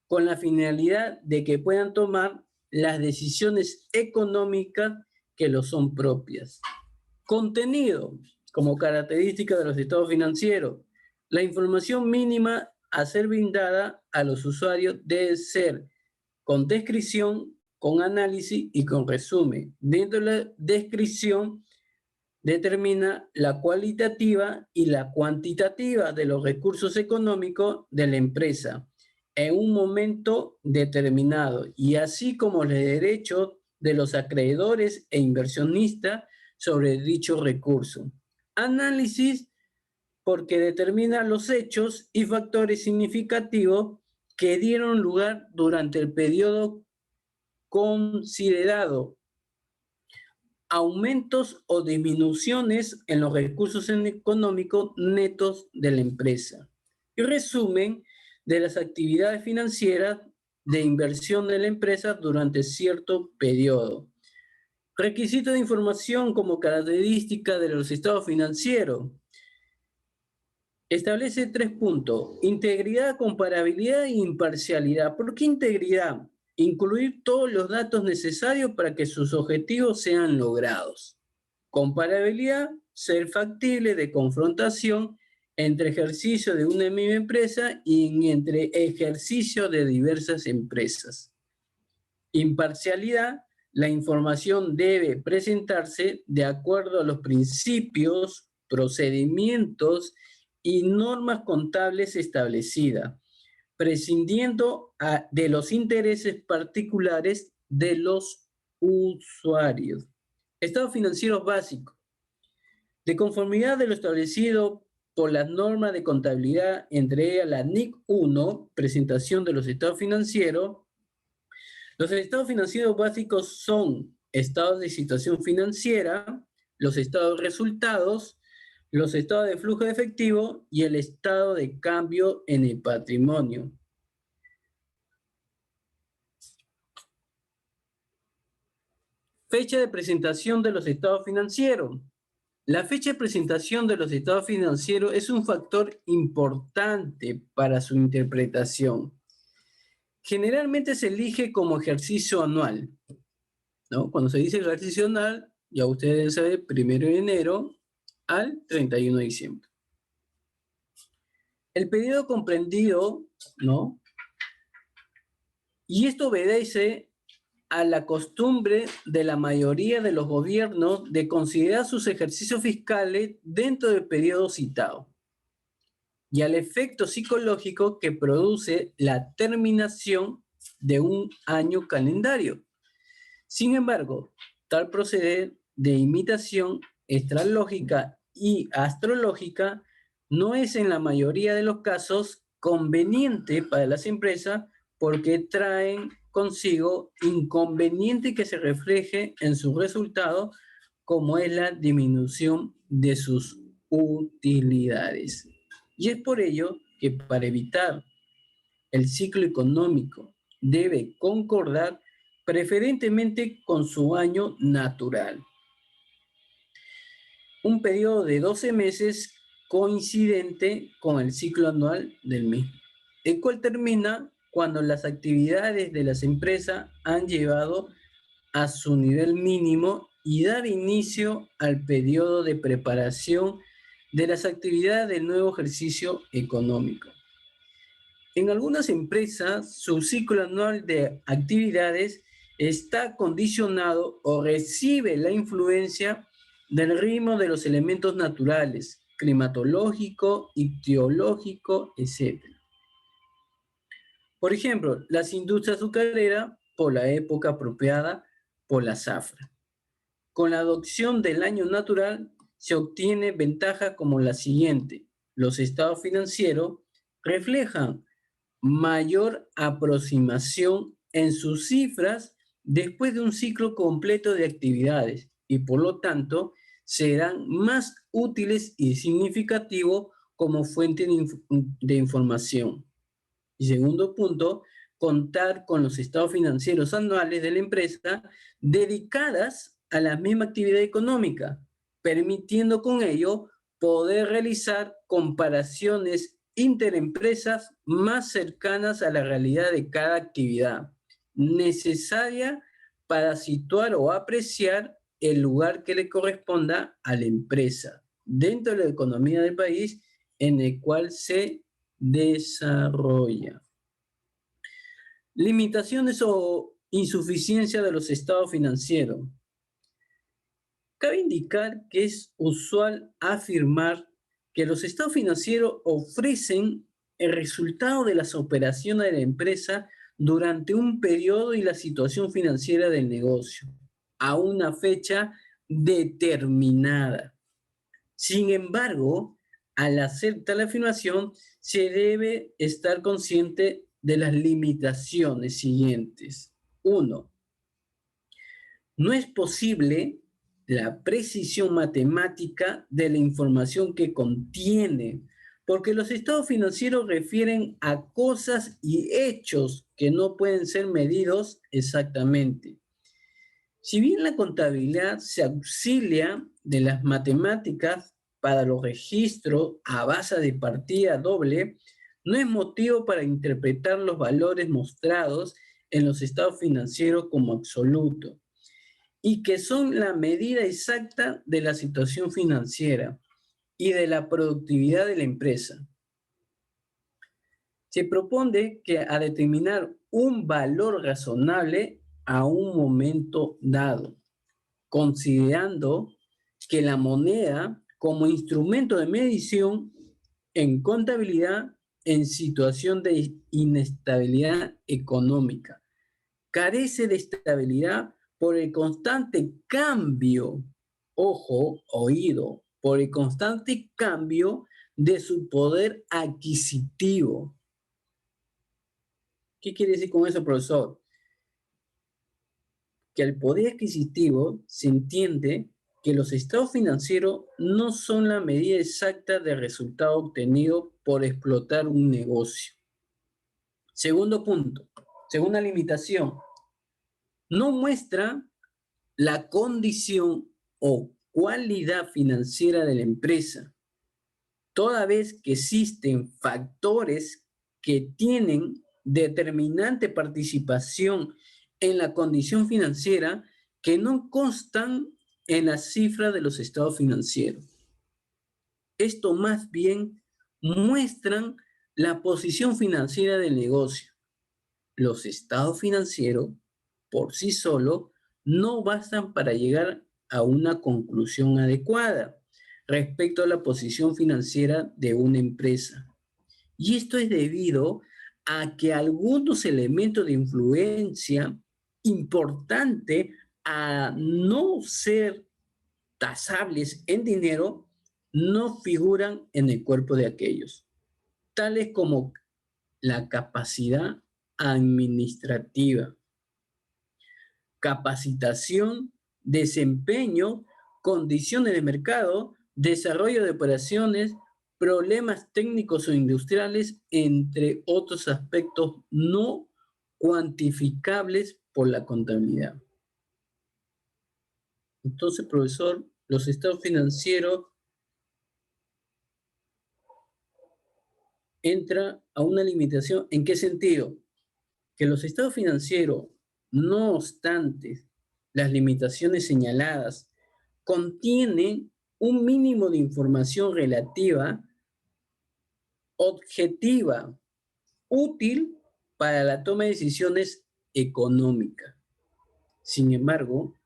con la finalidad de que puedan tomar las decisiones económicas que lo son propias. Contenido, como característica de los estados financieros. La información mínima a ser brindada a los usuarios debe ser con descripción, con análisis y con resumen. Dentro de la descripción determina la cualitativa y la cuantitativa de los recursos económicos de la empresa en un momento determinado, y así como los derechos de los acreedores e inversionistas sobre dichos recursos. Análisis, porque determina los hechos y factores significativos que dieron lugar durante el periodo considerado, aumentos o disminuciones en los recursos económicos netos de la empresa. Y resumen de las actividades financieras de inversión de la empresa durante cierto periodo. Requisitos de información como característica de los estados financieros. Establece 3 puntos: integridad, comparabilidad e imparcialidad. ¿Por qué integridad? Incluir todos los datos necesarios para que sus objetivos sean logrados. Comparabilidad, ser factible de confrontación entre ejercicio de una misma empresa y entre ejercicio de diversas empresas. Imparcialidad, la información debe presentarse de acuerdo a los principios, procedimientos y normas contables establecidas, prescindiendo de los intereses particulares de los usuarios. Estados financieros básicos. De conformidad de lo establecido por las normas de contabilidad, entre ellas la NIC 1, presentación de los estados financieros. Los estados financieros básicos son estados de situación financiera, los estados de resultados, los estados de flujo de efectivo y el estado de cambio en el patrimonio. Fecha de presentación de los estados financieros. La fecha de presentación de los estados financieros es un factor importante para su interpretación. Generalmente se elige como ejercicio anual, ¿no? Cuando se dice ejercicio anual, ya ustedes saben, 1 de enero al 31 de diciembre. El periodo comprendido, ¿no? Y esto obedece a la costumbre de la mayoría de los gobiernos de considerar sus ejercicios fiscales dentro del periodo citado y al efecto psicológico que produce la terminación de un año calendario. Sin embargo, tal proceder de imitación extralógica y astrológica no es en la mayoría de los casos conveniente para las empresas porque traen consigo inconveniente que se refleje en sus resultados, como es la disminución de sus utilidades. Y es por ello que para evitar el ciclo económico debe concordar preferentemente con su año natural. Un periodo de 12 meses coincidente con el ciclo anual del mismo, el cual termina cuando las actividades de las empresas han llevado a su nivel mínimo y dar inicio al periodo de preparación de las actividades del nuevo ejercicio económico. En algunas empresas, su ciclo anual de actividades está condicionado o recibe la influencia del ritmo de los elementos naturales, climatológico, ictiológico, etc. Por ejemplo, las industrias azucareras por la época apropiada por la zafra. Con la adopción del año natural se obtiene ventajas como la siguiente. Los estados financieros reflejan mayor aproximación en sus cifras después de un ciclo completo de actividades y por lo tanto serán más útiles y significativos como fuente de información. Y segundo punto, contar con los estados financieros anuales de la empresa dedicadas a la misma actividad económica, permitiendo con ello poder realizar comparaciones interempresas más cercanas a la realidad de cada actividad, necesaria para situar o apreciar el lugar que le corresponda a la empresa dentro de la economía del país en el cual se desarrolla. Limitaciones o insuficiencia de los estados financieros. Cabe indicar que es usual afirmar que los estados financieros ofrecen el resultado de las operaciones de la empresa durante un periodo y la situación financiera del negocio, a una fecha determinada. Sin embargo, al hacer tal afirmación, se debe estar consciente de las limitaciones siguientes. 1. No es posible la precisión matemática de la información que contiene, porque los estados financieros refieren a cosas y hechos que no pueden ser medidos exactamente. Si bien la contabilidad se auxilia de las matemáticas para los registros a base de partida doble no es motivo para interpretar los valores mostrados en los estados financieros como absolutos y que son la medida exacta de la situación financiera y de la productividad de la empresa. Se propone que a determinar un valor razonable a un momento dado, considerando que la moneda como instrumento de medición en contabilidad en situación de inestabilidad económica. Carece de estabilidad por el constante cambio, ojo, oído, por el constante cambio de su poder adquisitivo. ¿Qué quiere decir con eso, profesor? Que el poder adquisitivo se entiende que los estados financieros no son la medida exacta del resultado obtenido por explotar un negocio. Segundo punto, segunda limitación, no muestra la condición o cualidad financiera de la empresa, toda vez que existen factores que tienen determinante participación en la condición financiera que no constan en la cifra de los estados financieros. Esto más bien muestran la posición financiera del negocio. Los estados financieros por sí solos no bastan para llegar a una conclusión adecuada respecto a la posición financiera de una empresa. Y esto es debido a que algunos elementos de influencia importante a no ser tasables en dinero no figuran en el cuerpo de aquellos, tales como la capacidad administrativa, capacitación, desempeño, condiciones de mercado, desarrollo de operaciones, problemas técnicos o industriales, entre otros aspectos no cuantificables por la contabilidad. Entonces, profesor, los estados financieros entra a una limitación. ¿En qué sentido? Que los estados financieros, no obstante las limitaciones señaladas, contienen un mínimo de información relativa, objetiva, útil para la toma de decisiones económicas. Sin embargo,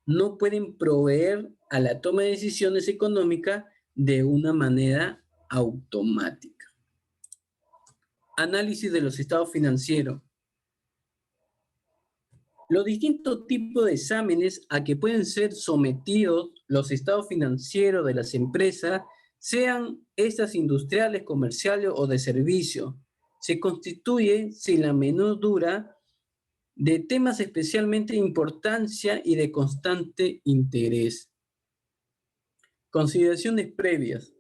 no pueden proveer a la toma de decisiones económicas de una manera automática. Análisis de los estados financieros. Los distintos tipos de exámenes a que pueden ser sometidos los estados financieros de las empresas, sean estas industriales, comerciales o de servicio, se constituyen sin la menor duda de temas especialmente de importancia y de constante interés. Consideraciones previas.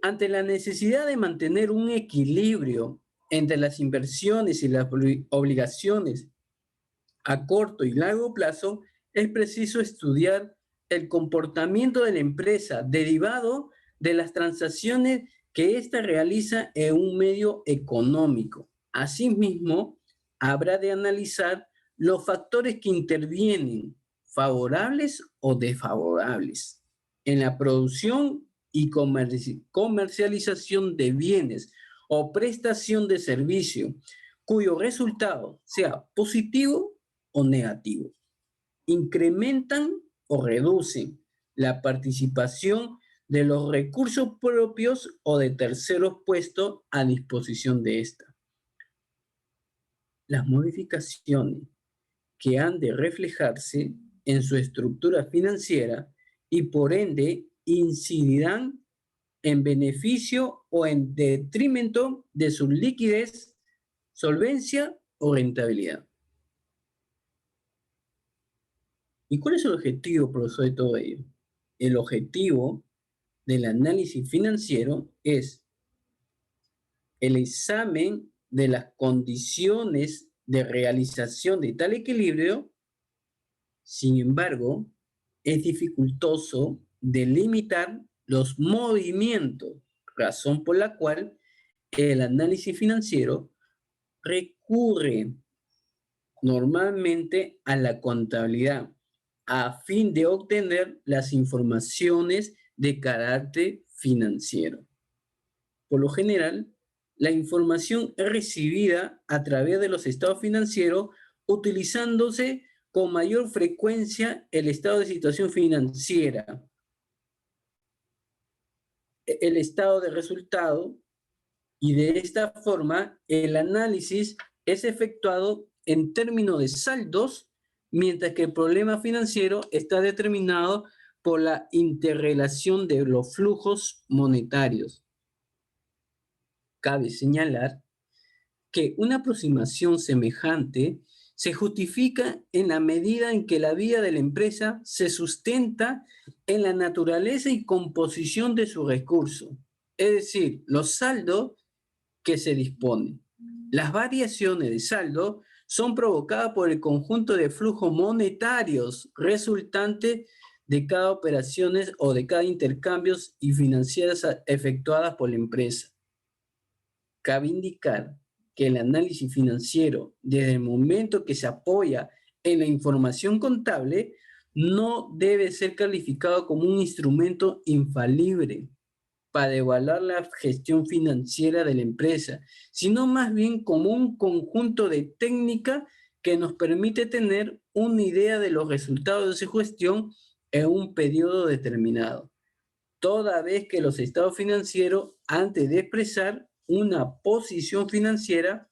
Ante la necesidad de mantener un equilibrio entre las inversiones y las obligaciones a corto y largo plazo, es preciso estudiar el comportamiento de la empresa derivado de las transacciones que ésta realiza en un medio económico. Asimismo, habrá de analizar los factores que intervienen, favorables o desfavorables, en la producción y comercialización de bienes o prestación de servicio, cuyo resultado sea positivo o negativo. Incrementan o reducen la participación de los recursos propios o de terceros puestos a disposición de esta. Las modificaciones que han de reflejarse en su estructura financiera y por ende incidirán en beneficio o en detrimento de su liquidez, solvencia o rentabilidad. ¿Y cuál es el objetivo, profesor, de todo ello? El objetivo del análisis financiero es el examen de las condiciones de realización de tal equilibrio. Sin embargo, es dificultoso delimitar los movimientos, razón por la cual el análisis financiero recurre normalmente a la contabilidad a fin de obtener las informaciones de carácter financiero. Por lo general, la información es recibida a través de los estados financieros utilizándose con mayor frecuencia el estado de situación financiera, el estado de resultado, y de esta forma el análisis es efectuado en términos de saldos, mientras que el problema financiero está determinado por la interrelación de los flujos monetarios. Cabe señalar que una aproximación semejante se justifica en la medida en que la vida de la empresa se sustenta en la naturaleza y composición de sus recursos, es decir, los saldos que se disponen. Las variaciones de saldo son provocadas por el conjunto de flujos monetarios resultantes de cada operación o de cada intercambios y financieras efectuadas por la empresa. Cabe indicar que el análisis financiero, desde el momento que se apoya en la información contable, no debe ser calificado como un instrumento infalible para evaluar la gestión financiera de la empresa, sino más bien como un conjunto de técnicas que nos permite tener una idea de los resultados de su gestión en un periodo determinado, toda vez que los estados financieros, antes de expresar una posición financiera,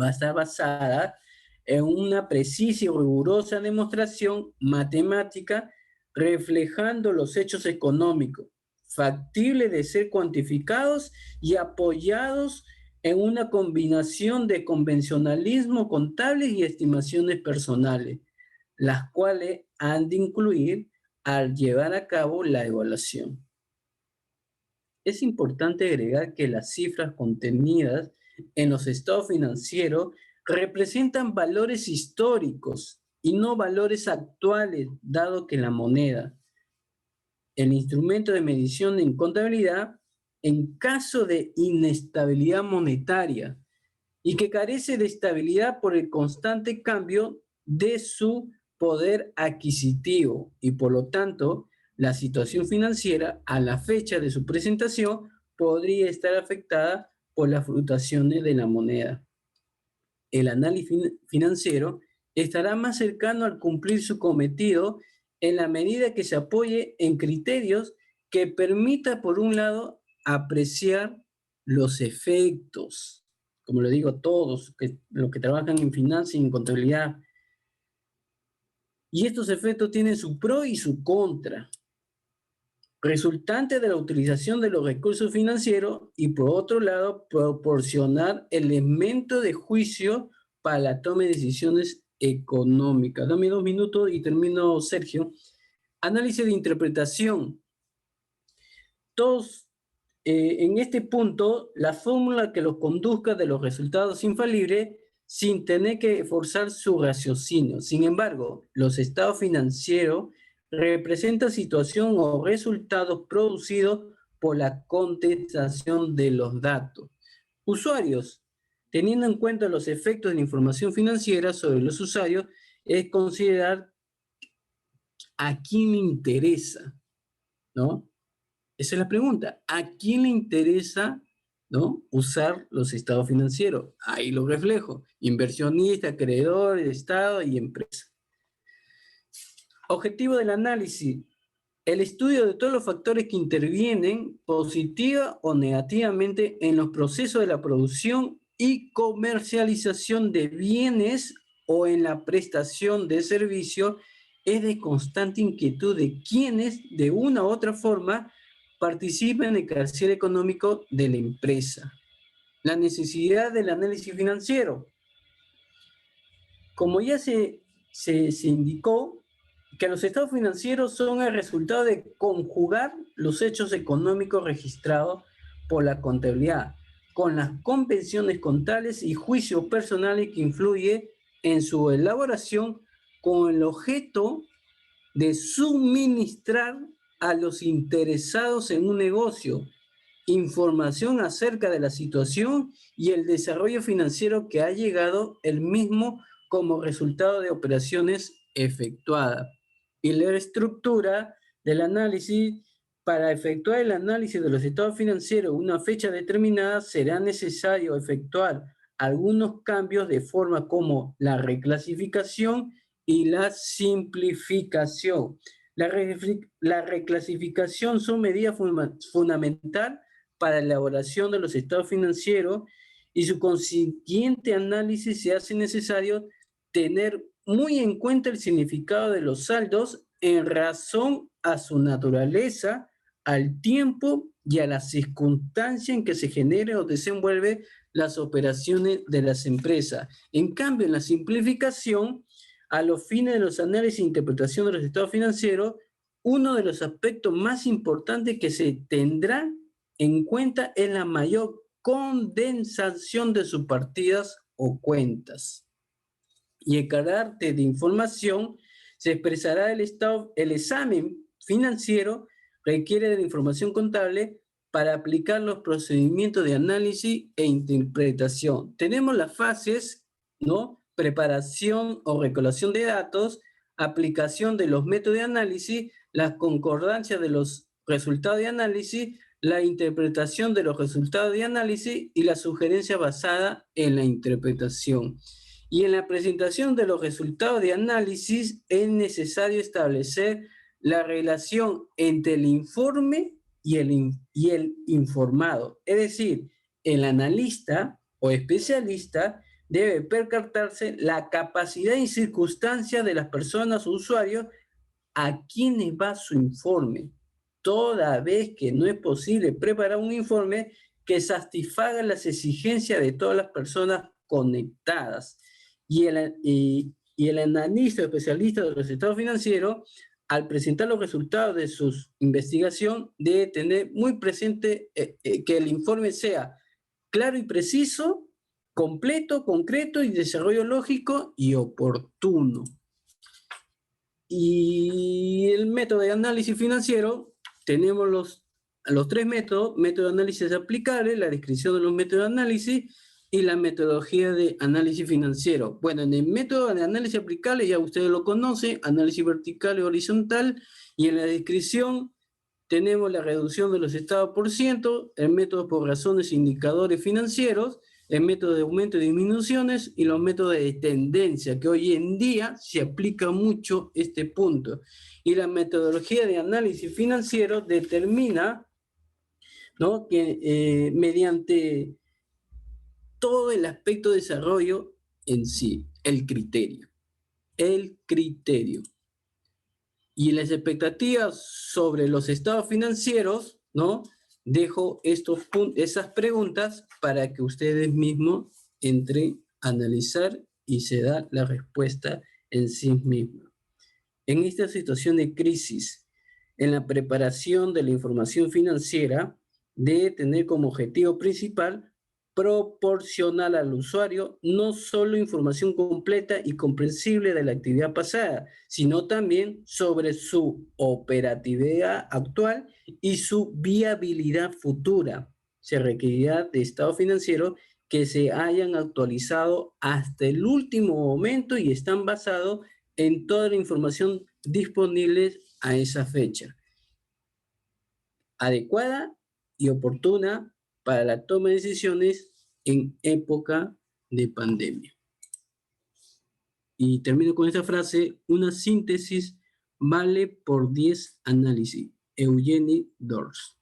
va a estar basada en una precisa y rigurosa demostración matemática reflejando los hechos económicos, factibles de ser cuantificados y apoyados en una combinación de convencionalismo contable y estimaciones personales, las cuales han de incluir al llevar a cabo la evaluación. Es importante agregar que las cifras contenidas en los estados financieros representan valores históricos y no valores actuales, dado que la moneda, el instrumento de medición en contabilidad, en caso de inestabilidad monetaria y que carece de estabilidad por el constante cambio de su poder adquisitivo y por lo tanto la situación financiera a la fecha de su presentación podría estar afectada por las fluctuaciones de la moneda. El análisis financiero estará más cercano al cumplir su cometido en la medida que se apoye en criterios que permita, por un lado, apreciar los efectos, como le digo a todos los que trabajan en finanzas y en contabilidad. Y estos efectos tienen su pro y su contra, resultante de la utilización de los recursos financieros y, por otro lado, proporcionar elementos de juicio para la toma de decisiones económicas. Dame 2 minutos y termino, Sergio. Análisis de interpretación. Todos, en este punto, la fórmula que los conduzca de los resultados infalibles sin tener que forzar su raciocinio. Sin embargo, los estados financieros representan situación o resultados producidos por la contestación de los datos. Usuarios, teniendo en cuenta los efectos de la información financiera sobre los usuarios, es considerar a quién le interesa, ¿no? Esa es la pregunta. ¿A quién le interesa, ¿no?, usar los estados financieros? Ahí lo reflejo. Inversionista, acreedor, Estado y empresa. Objetivo del análisis. El estudio de todos los factores que intervienen positiva o negativamente en los procesos de la producción y comercialización de bienes o en la prestación de servicios es de constante inquietud de quienes, de una u otra forma, participan en el quehacer económico de la empresa. La necesidad del análisis financiero. Como ya se indicó, que los estados financieros son el resultado de conjugar los hechos económicos registrados por la contabilidad con las convenciones contables y juicios personales que influyen en su elaboración con el objeto de suministrar a los interesados en un negocio información acerca de la situación y el desarrollo financiero que ha llegado el mismo como resultado de operaciones efectuadas. Y la estructura del análisis: para efectuar el análisis de los estados financieros en una fecha determinada, será necesario efectuar algunos cambios de forma como la reclasificación y la simplificación. La reclasificación son medidas fundamentales para la elaboración de los estados financieros, y su consiguiente análisis se hace necesario tener muy en cuenta el significado de los saldos en razón a su naturaleza, al tiempo y a las circunstancias en que se genera o desenvuelve las operaciones de las empresas. En cambio, en la simplificación, a los fines de los análisis e interpretación de los estados financieros, uno de los aspectos más importantes que se tendrá en cuenta es la mayor condensación de sus partidas o cuentas. Y el carácter de información se expresará el examen financiero requiere de la información contable para aplicar los procedimientos de análisis e interpretación. Tenemos las fases, ¿no? Preparación o recolección de datos, aplicación de los métodos de análisis, la concordancia de los resultados de análisis, la interpretación de los resultados de análisis y la sugerencia basada en la interpretación. Y en la presentación de los resultados de análisis es necesario establecer la relación entre el informe y el informado. Es decir, el analista o especialista debe percatarse la capacidad y circunstancias de las personas o usuarios a quienes va su informe, toda vez que no es posible preparar un informe que satisfaga las exigencias de todas las personas conectadas. Y el analista o especialista de los estados financieros, al presentar los resultados de su investigación, debe tener muy presente que el informe sea claro y preciso, completo, concreto y desarrollo lógico y oportuno. Y el método de análisis financiero, tenemos los tres métodos: método de análisis aplicable, la descripción de los métodos de análisis y la metodología de análisis financiero. Bueno, en el método de análisis aplicable ya ustedes lo conocen, análisis vertical y horizontal, y en la descripción tenemos la reducción de los estados por ciento, el método por razones e indicadores financieros, el método de aumento y disminuciones y los métodos de tendencia, que hoy en día se aplica mucho este punto. Y la metodología de análisis financiero determina, ¿no?, que mediante todo el aspecto de desarrollo en sí, el criterio. El criterio. Y las expectativas sobre los estados financieros, ¿no?, dejo esas preguntas para que ustedes mismos entren a analizar y se da la respuesta en sí misma. En esta situación de crisis, en la preparación de la información financiera, debe tener como objetivo principal proporcionar al usuario no solo información completa y comprensible de la actividad pasada, sino también sobre su operatividad actual y su viabilidad futura. Se requerirá de estados financieros que se hayan actualizado hasta el último momento y están basados en toda la información disponible a esa fecha, adecuada y oportuna para la toma de decisiones en época de pandemia. Y termino con esta frase: una síntesis vale por 10 análisis. Eugenie Dors.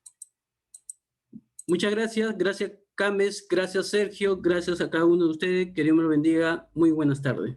Muchas gracias. Gracias, Cames. Gracias, Sergio. Gracias a cada uno de ustedes. Que Dios me lo bendiga. Muy buenas tardes.